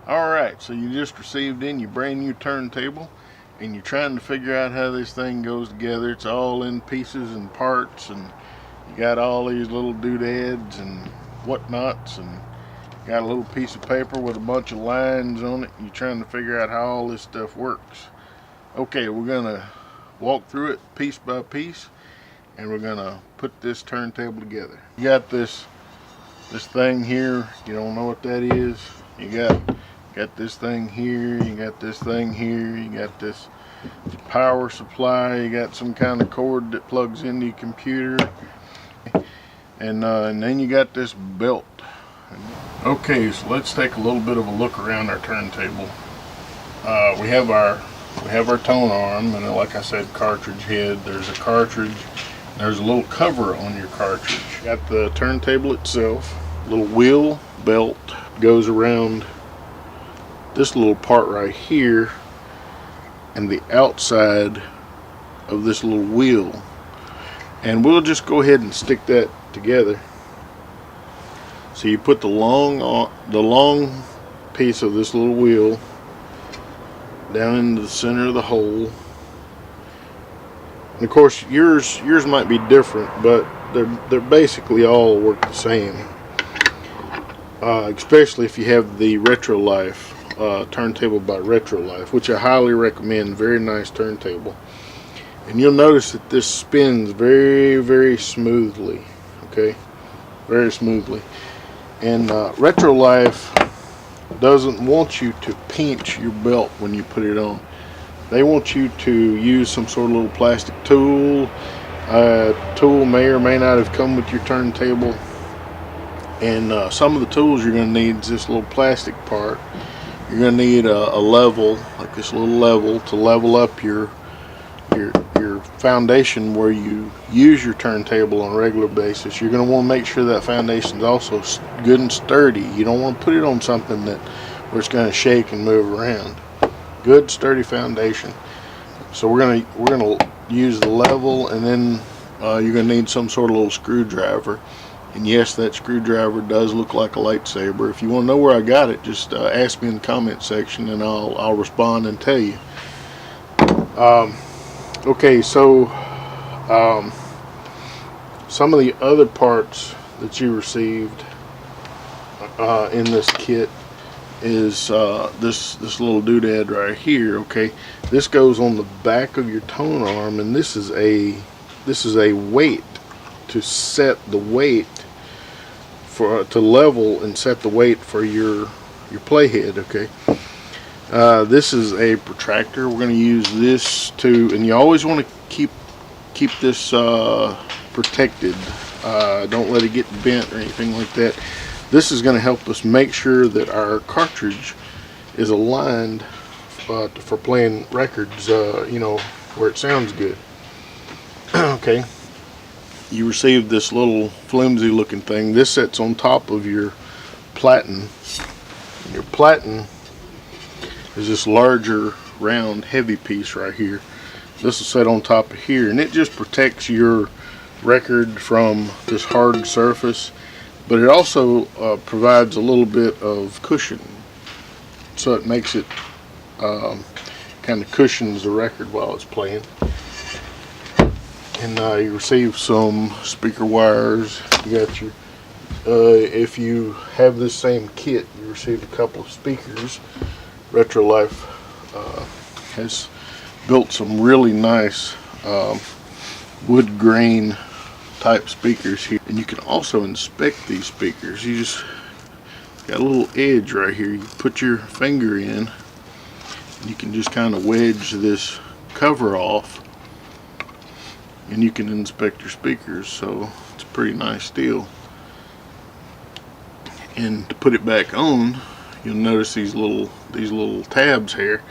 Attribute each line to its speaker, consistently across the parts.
Speaker 1: Alright, so you just received in your brand new turntable and you're trying to figure out how this thing goes together. It's all in pieces and parts, and you got all these little doodads and whatnots, and got a little piece of paper with a bunch of lines on it. You're trying to figure out how all this stuff works. Okay, we're gonna walk through it piece by piece, and we're gonna put this turntable together. You got this thing here. You don't know what that is. You got this thing here, you got this thing here, you got this power supply, you got some kind of cord that plugs into your computer, and then you got this belt. Okay, so let's take a little bit of a look around our turntable. We have our tone arm, and like I said, cartridge head. There's a cartridge, there's a little cover on your cartridge. Got the turntable itself, little wheel belt goes around this little part right here and the outside of this little wheel, and we'll just go ahead and stick that together. So you put the long piece of this little wheel down into the center of the hole, and of course yours might be different, but they're basically all work the same, especially if you have the Retrolife turntable by Retrolife, which I highly recommend. Very nice turntable, and you'll notice that this spins very, very smoothly. Okay, very smoothly. And Retrolife doesn't want you to pinch your belt when you put it on. They want you to use some sort of little plastic tool. Tool may or may not have come with your turntable, and some of the tools you're going to need is this little plastic part. You're going to need a level, like this little level, to level up your foundation where you use your turntable on a regular basis. You're going to want to make sure that foundation is also good and sturdy. You don't want to put it on something where it's going to shake and move around. Good sturdy foundation. So we're going to use the level, and then you're going to need some sort of little screwdriver. And yes, that screwdriver does look like a lightsaber. If you want to know where I got it, just ask me in the comment section, and I'll respond and tell you. Okay, so some of the other parts that you received in this kit is this little doodad right here. Okay, this goes on the back of your tone arm, and this is a weight to set the weight to level and set the weight for your playhead. Okay, this is a protractor. We're going to use this and you always want to keep this protected. Don't let it get bent or anything like that. This is going to help us make sure that our cartridge is aligned for playing records, where it sounds good. Okay. You received this little flimsy looking thing. This sits on top of your platen. Your platen is this larger, round, heavy piece right here. This will sit on top of here, and it just protects your record from this hard surface, but it also provides a little bit of cushion, so it makes it kind of cushions the record while it's playing. And you receive some speaker wires. You got your if you have this same kit, you received a couple of speakers. Retrolife has built some really nice wood grain type speakers here, and you can also inspect these speakers. You just got a little edge right here. You put your finger in, and you can just kind of wedge this cover off, and you can inspect your speakers. So it's a pretty nice deal. And to put it back on, you'll notice these little tabs here.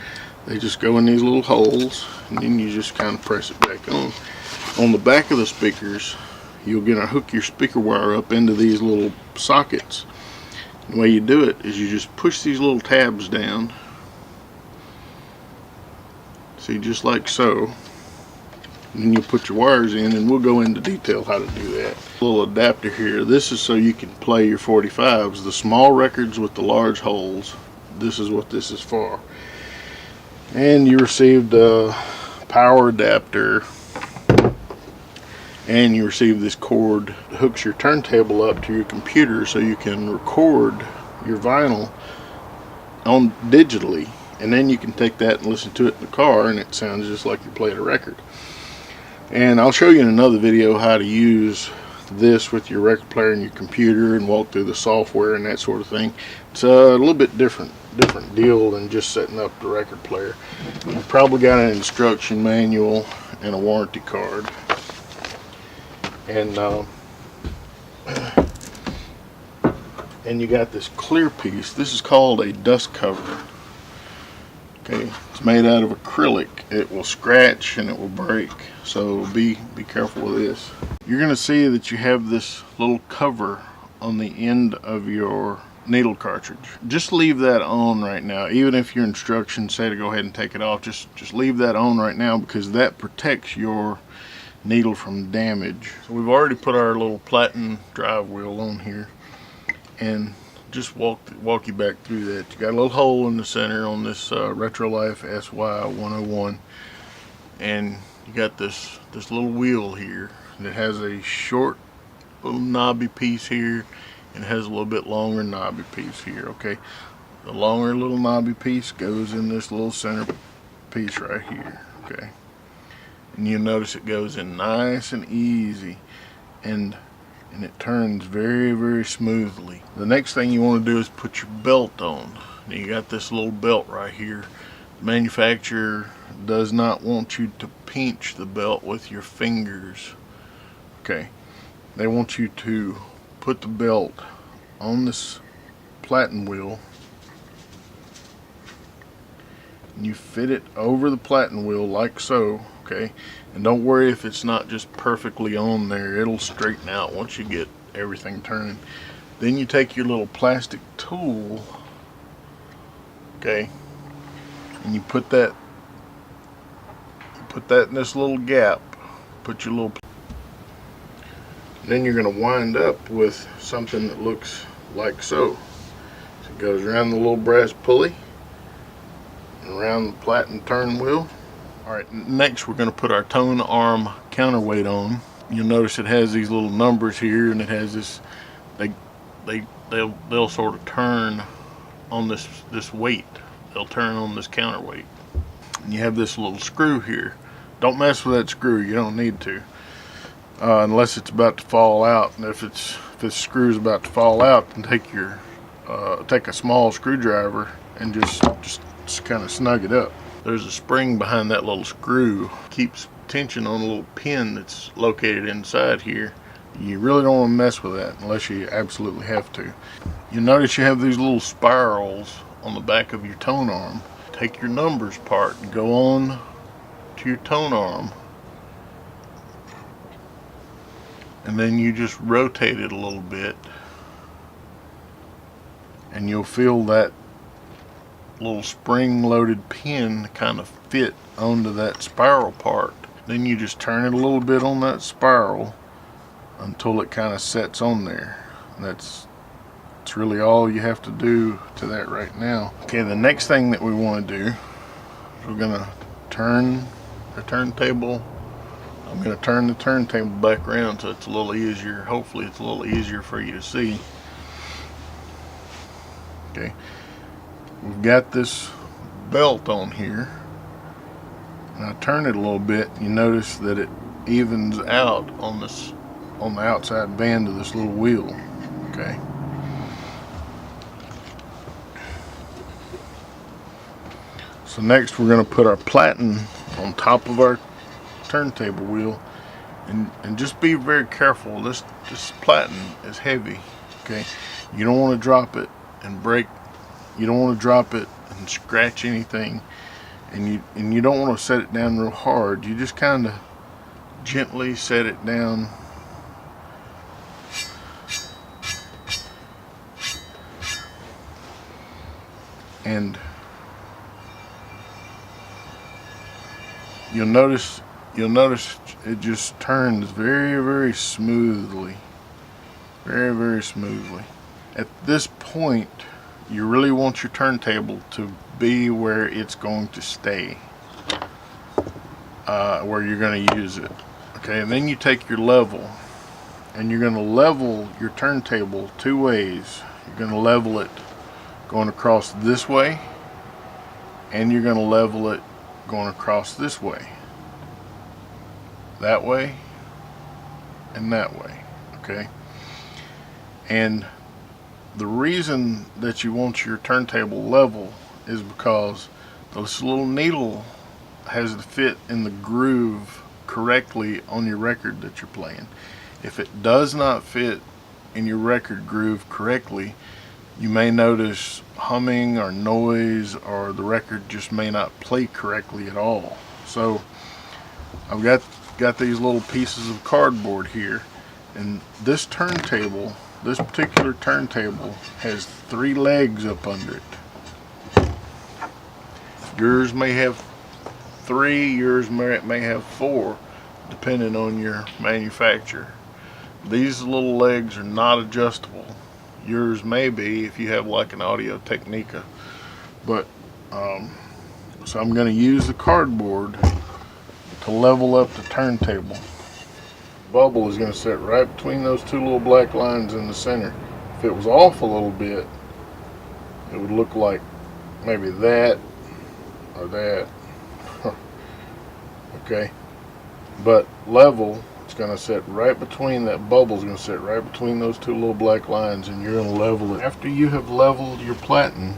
Speaker 1: They just go in these little holes, and then you just kind of press it back on. On the back of the speakers, you're going to hook your speaker wire up into these little sockets. The way you do it is you just push these little tabs down. See, just like so. And then you put your wires in, and we'll go into detail how to do that. A little adapter here. This is so you can play your 45s, the small records with the large holes. this is what this is for. And you received a power adapter, and you receive this cord that hooks your turntable up to your computer so you can record your vinyl on digitally, and then you can take that and listen to it in the car, and it sounds just like you played a record. And I'll show you in another video how to use this with your record player and your computer and walk through the software and that sort of thing. It's a little bit different deal than just setting up the record player. You've probably got an instruction manual and a warranty card. And you got this clear piece. This is called a dust cover. Okay, it's made out of acrylic. It will scratch and it will break, so be careful with this. You're going to see that you have this little cover on the end of your needle cartridge. Just leave that on right now. Even if your instructions say to go ahead and take it off, just leave that on right now, because that protects your needle from damage. So we've already put our little platen drive wheel on here, and just walk you back through that. You got a little hole in the center on this Retrolife SY101, and you got this little wheel here that has a short little knobby piece here, and it has a little bit longer knobby piece here. Okay, the longer little knobby piece goes in this little center piece right here. Okay, and you'll notice it goes in nice and easy, and it turns very smoothly. The next thing you want to do is put your belt on. Now you got this little belt right here. The manufacturer does not want you to pinch the belt with your fingers. Okay, they want you to put the belt on this platen wheel, and you fit it over the platen wheel like so. Okay, and don't worry if it's not just perfectly on there. It'll straighten out once you get everything turning. Then you take your little plastic tool, okay, and you put that in this little gap. Put your little, then you're going to wind up with something that looks like so. So it goes around the little brass pulley and around the platen turn wheel. Alright, next we're going to put our tone arm counterweight on. You'll notice it has these little numbers here, and it has this, they'll sort of turn on this weight. They'll turn on this counterweight. And you have this little screw here. Don't mess with that screw, you don't need to. Unless it's about to fall out. And if this screw is about to fall out, then take a small screwdriver and just kind of snug it up. There's a spring behind that little screw. Keeps tension on a little pin that's located inside here. You really don't want to mess with that unless you absolutely have to. You notice you have these little spirals on the back of your tone arm. Take your numbers part and go on to your tone arm, and then you just rotate it a little bit, and you'll feel that little spring-loaded pin kind of fit onto that spiral part. Then you just turn it a little bit on that spiral until it kind of sets on there. That's really all you have to do to that right now. Okay, the next thing that we want to do is we're going to turn the turntable. I'm going to turn the turntable back around so it's a little easier. Hopefully it's a little easier for you to see. Okay, we've got this belt on here, and I turn it a little bit. You notice that it evens out on the outside band of this little wheel. Okay, so next we're going to put our platen on top of our turntable wheel, and just be very careful. This platen is heavy. Okay, you don't want to drop it and break. You don't want to drop it and scratch anything, and you don't want to set it down real hard. You just kind of gently set it down, and you'll notice it just turns very smoothly, very smoothly. At this point you really want your turntable to be where it's going to stay, where you're going to use it. Okay, and then you take your level and you're going to level your turntable two ways. You're going to level it going across this way, and you're going to level it going across this way, that way, and that way. Okay, and the reason that you want your turntable level is because this little needle has to fit in the groove correctly on your record that you're playing. If it does not fit in your record groove correctly, you may notice humming or noise, or the record just may not play correctly at all. So I've got these little pieces of cardboard here, and this turntable, this particular turntable, has 3 legs up under it. Yours may have 3, yours may have 4, depending on your manufacturer. These little legs are not adjustable. Yours may be if you have like an Audio Technica. But so I'm going to use the cardboard to level up the turntable. Bubble is going to sit right between those 2 little black lines in the center. If it was off a little bit, it would look like maybe that or that. Okay, but level, it's going to sit right between, that bubble is going to sit right between those 2 little black lines, and you're going to level it. After you have leveled your platen,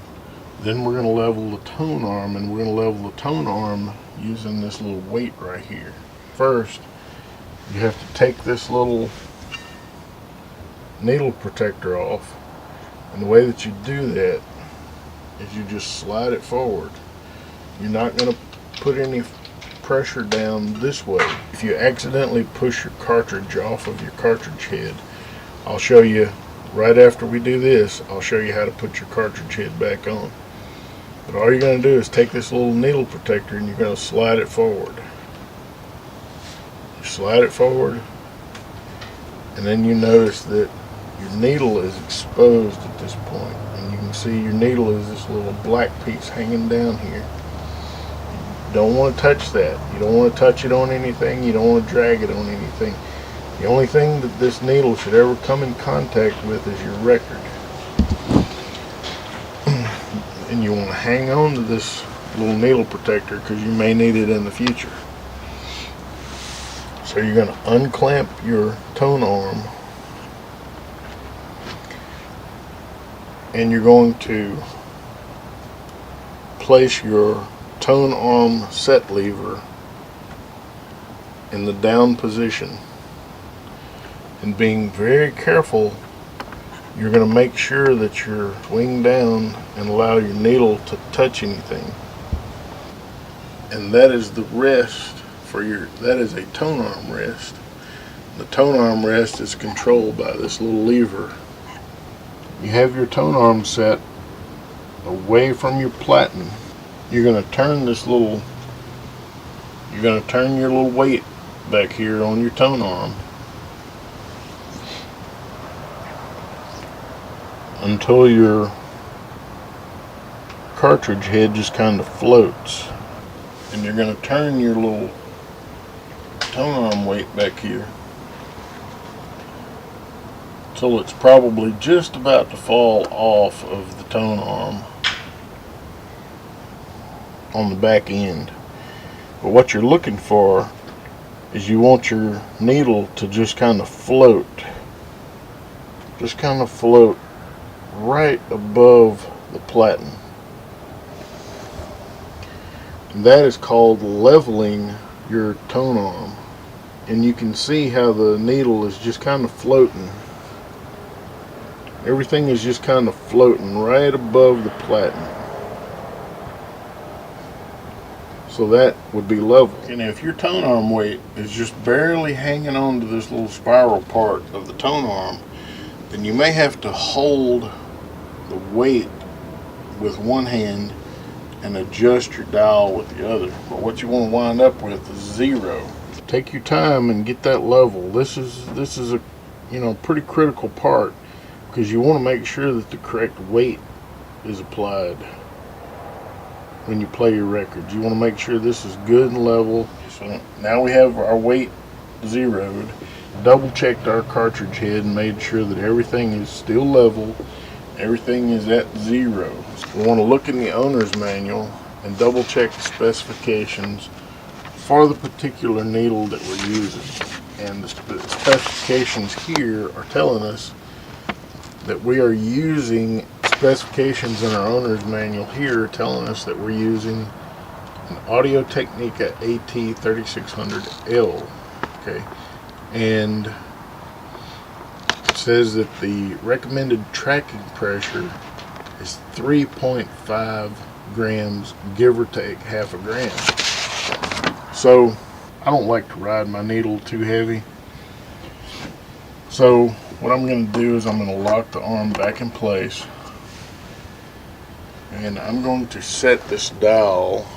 Speaker 1: then we're going to level the tone arm, and we're going to level the tone arm using this little weight right here. First, you have to take this little needle protector off, and the way that you do that is you just slide it forward. You're not going to put any pressure down this way. If you accidentally push your cartridge off of your cartridge head, I'll show you right after we do this, I'll show you how to put your cartridge head back on. But all you're going to do is take this little needle protector and you're going to slide it forward. You slide it forward, and then you notice that your needle is exposed at this point, and you can see your needle is this little black piece hanging down here. Don't want to touch that. You don't want to touch it on anything. You don't want to drag it on anything. The only thing that this needle should ever come in contact with is your record. And you want to hang on to this little needle protector because you may need it in the future. So you're going to unclamp your tone arm, and you're going to place your tone arm set lever in the down position, and being very careful, you're going to make sure that you're wing down and allow your needle to touch anything. And that is the rest for your, that is a tone arm rest. The tone arm rest is controlled by this little lever. You have your tone arm set away from your platen. You're going to turn this little, you're going to turn your little weight back here on your tone arm until your cartridge head just kind of floats. And you're going to turn your little tone arm weight back here till it's probably just about to fall off of the tone arm on the back end. But what you're looking for is you want your needle to just kind of float. Just kind of float right above the platen. That is called leveling your tone arm. And you can see how the needle is just kind of floating. Everything is just kind of floating right above the platen. So that would be level. And if your tone arm weight is just barely hanging on to this little spiral part of the tone arm, then you may have to hold the weight with one hand and adjust your dial with the other. But what you want to wind up with is 0. Take your time and get that level. This is a pretty critical part, because you want to make sure that the correct weight is applied when you play your records. You want to make sure this is good and level. So now we have our weight zeroed. Double checked our cartridge head and made sure that everything is still level. Everything is at 0. We want to look in the owner's manual and double check the specifications for the particular needle that we're using. And the specifications here are telling us that we are using specifications in our owner's manual here telling us that we're using an Audio-Technica AT3600L. Okay, and it says that the recommended tracking pressure is 3.5 grams, give or take half a gram. So I don't like to ride my needle too heavy. So what I'm going to do is I'm going to lock the arm back in place, and I'm going to set this dial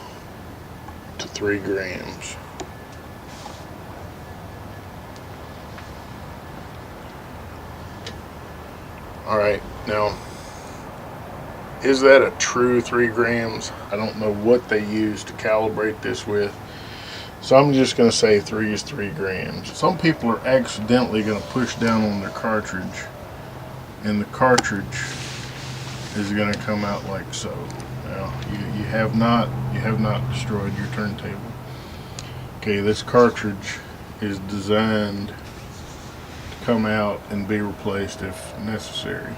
Speaker 1: to 3 grams. Alright, now, is that a true 3 grams? I don't know what they use to calibrate this with. So I'm just going to say 3 is 3 grams. Some people are accidentally going to push down on their cartridge, and the cartridge is going to come out like so. Now, you have not destroyed your turntable. Okay, this cartridge is designed to come out and be replaced if necessary.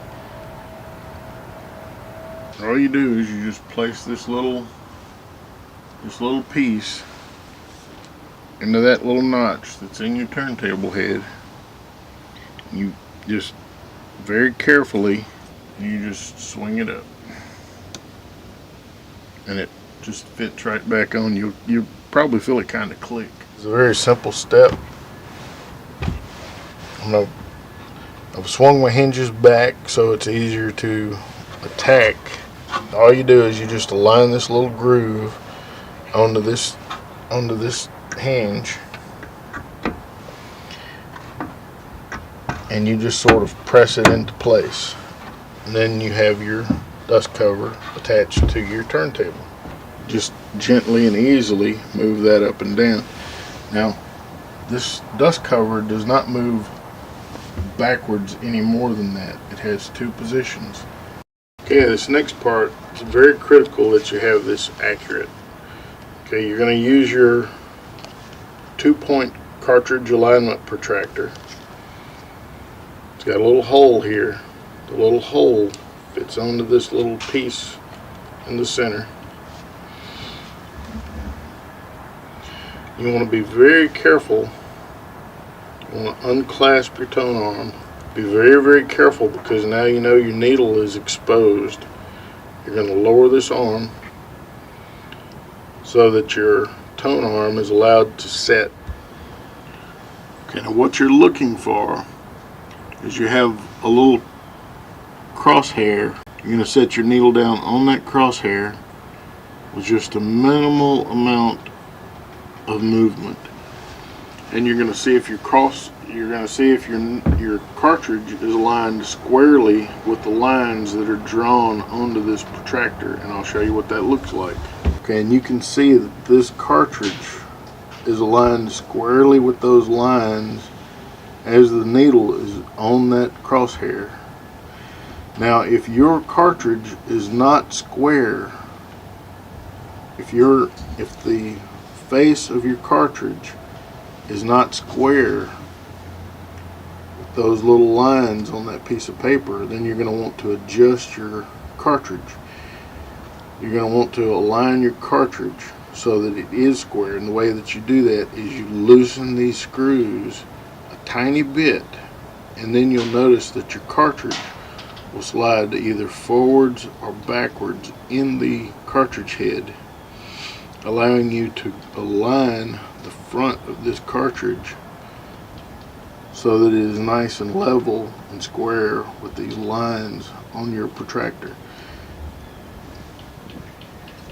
Speaker 1: All you do is you just place this little piece into that little notch that's in your turntable head. You just very carefully, you just swing it up, and it just fits right back on. You probably feel it kind of click. It's a very simple step. I've swung my hinges back so it's easier to attack. All you do is you just align this little groove onto this hinge, and you just sort of press it into place, and then you have your dust cover attached to your turntable. Just gently and easily move that up and down. Now, this dust cover does not move backwards any more than that. It has 2 positions. Okay, this next part is very critical that you have this accurate. Okay, you're going to use your 2-point cartridge alignment protractor. It's got a little hole here. The little hole fits onto this little piece in the center. You want to be very careful. You want to unclasp your tone arm. Be very, very careful, because now you know your needle is exposed. You're going to lower this arm so that your tone arm is allowed to set. Okay, now what you're looking for is you have a little crosshair. You're going to set your needle down on that crosshair with just a minimal amount of movement, and you're going to see if your cartridge is aligned squarely with the lines that are drawn onto this protractor, and I'll show you what that looks like. Okay, and you can see that this cartridge is aligned squarely with those lines as the needle is on that crosshair. Now, if your cartridge is not square, if the face of your cartridge is not square with those little lines on that piece of paper, then you're going to want to adjust your cartridge. You're going to want to align your cartridge so that it is square, and the way that you do that is you loosen these screws a tiny bit, and then you'll notice that your cartridge will slide either forwards or backwards in the cartridge head, allowing you to align the front of this cartridge so that it is nice and level and square with these lines on your protractor.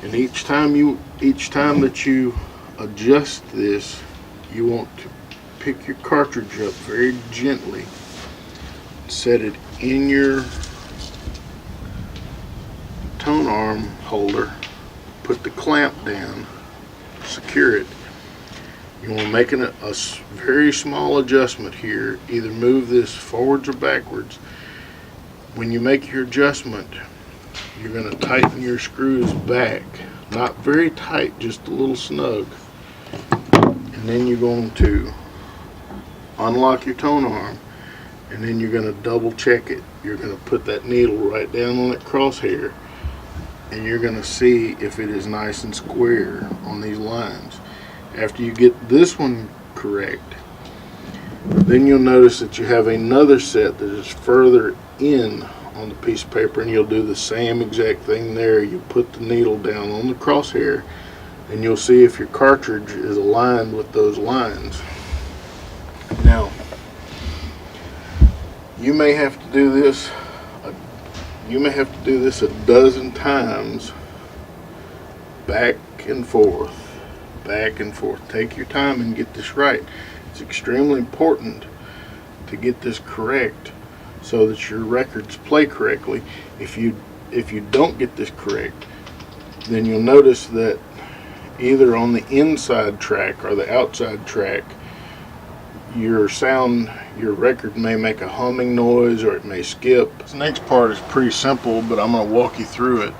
Speaker 1: And each time that you adjust this, you want to pick your cartridge up very gently, set it in your arm holder, put the clamp down, secure it. You want to make a very small adjustment here, either move this forwards or backwards. When you make your adjustment, you're going to tighten your screws back, not very tight, just a little snug, and then you're going to unlock your tone arm, and then you're going to double check it. You're going to put that needle right down on that crosshair, and you're going to see if it is nice and square on these lines. After you get this one correct, then you'll notice that you have another set that is further in on the piece of paper, and you'll do the same exact thing there. You put the needle down on the crosshair, and you'll see if your cartridge is aligned with those lines. Now, you may have to do this a dozen times, back and forth, back and forth. Take your time and get this right. It's extremely important to get this correct so that your records play correctly. If you don't get this correct, then you'll notice that either on the inside track or the outside track, your record may make a humming noise, or it may skip. This next part is pretty simple, but I'm going to walk you through it.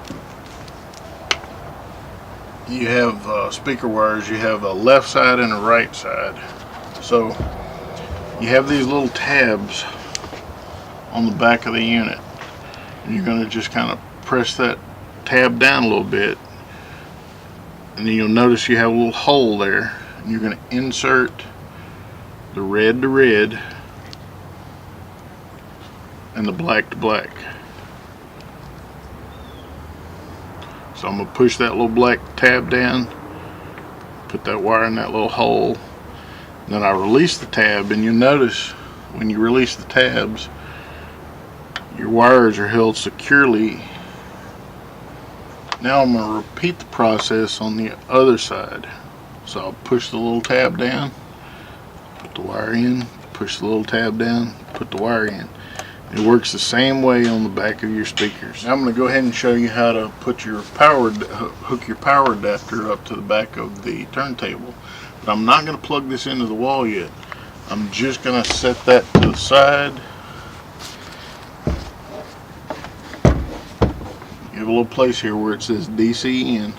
Speaker 1: You have speaker wires. You have a left side and a right side. So you have these little tabs on the back of the unit, and you're going to just kind of press that tab down a little bit, and then you'll notice you have a little hole there, and you're going to insert the red to red and the black to black. So I'm going to push that little black tab down, put that wire in that little hole, and then I release the tab, and you'll notice when you release the tabs, your wires are held securely. Now I'm going to repeat the process on the other side. So I'll push the little tab down, put the wire in, push the little tab down, put the wire in. It works the same way on the back of your speakers. Now I'm going to go ahead and show you how to put your hook your power adapter up to the back of the turntable. But I'm not going to plug this into the wall yet. I'm just going to set that to the side. You have a little place here where it says DC in,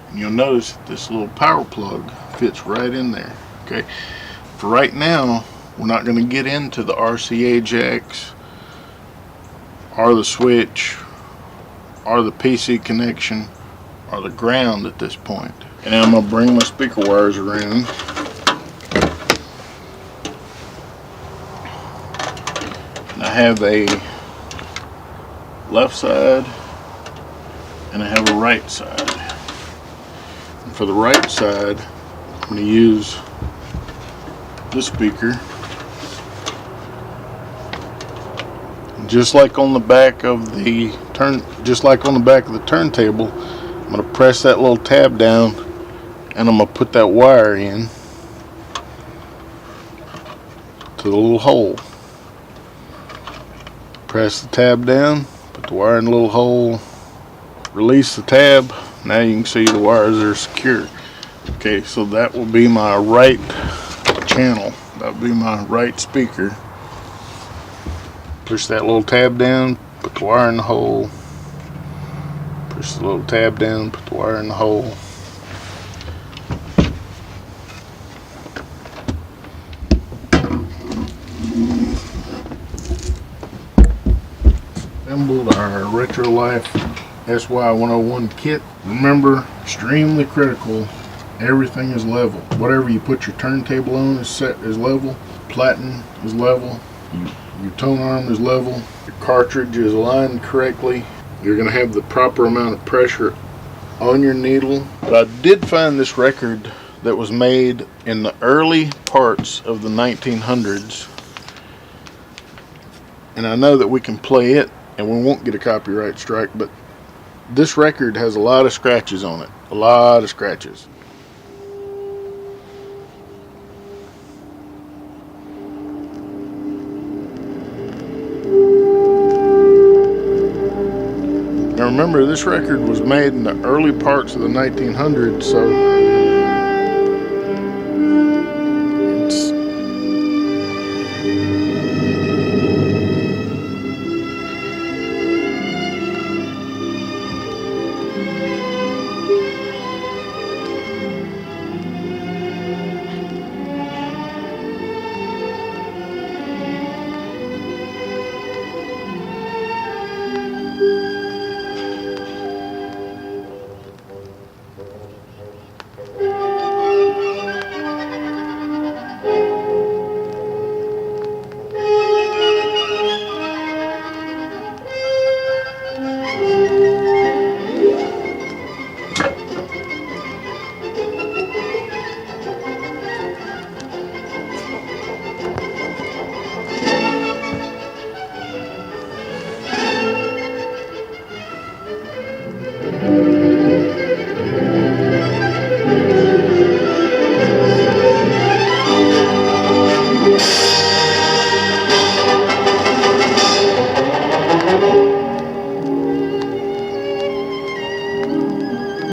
Speaker 1: and you'll notice that this little power plug fits right in there. Okay, for right now, we're not going to get into the RCA jacks or the switch or the PC connection or the ground at this point. And I'm going to bring my speaker wires around. And I have a left side and I have a right side. And for the right side, I'm going to use this speaker. Just like on the back of the turntable, I'm going to press that little tab down, and I'm going to put that wire in to the little hole. Press the tab down, put the wire in the little hole, release the tab. Now you can see the wires are secure. Okay, so that will be my right channel. That will be my right speaker. Push that little tab down, put the wire in the hole. Push the little tab down, put the wire in the hole. Assembled our Retrolife SY101 kit. Remember, extremely critical, everything is level. Whatever you put your turntable on is level. Platen is level. Your tone arm is level. Your cartridge is aligned correctly. You're going to have the proper amount of pressure on your needle. But I did find this record that was made in the early parts of the 1900s. And I know that we can play it and we won't get a copyright strike, but this record has a lot of scratches on it. A lot of scratches. Now remember, this record was made in the early parts of the 1900s, so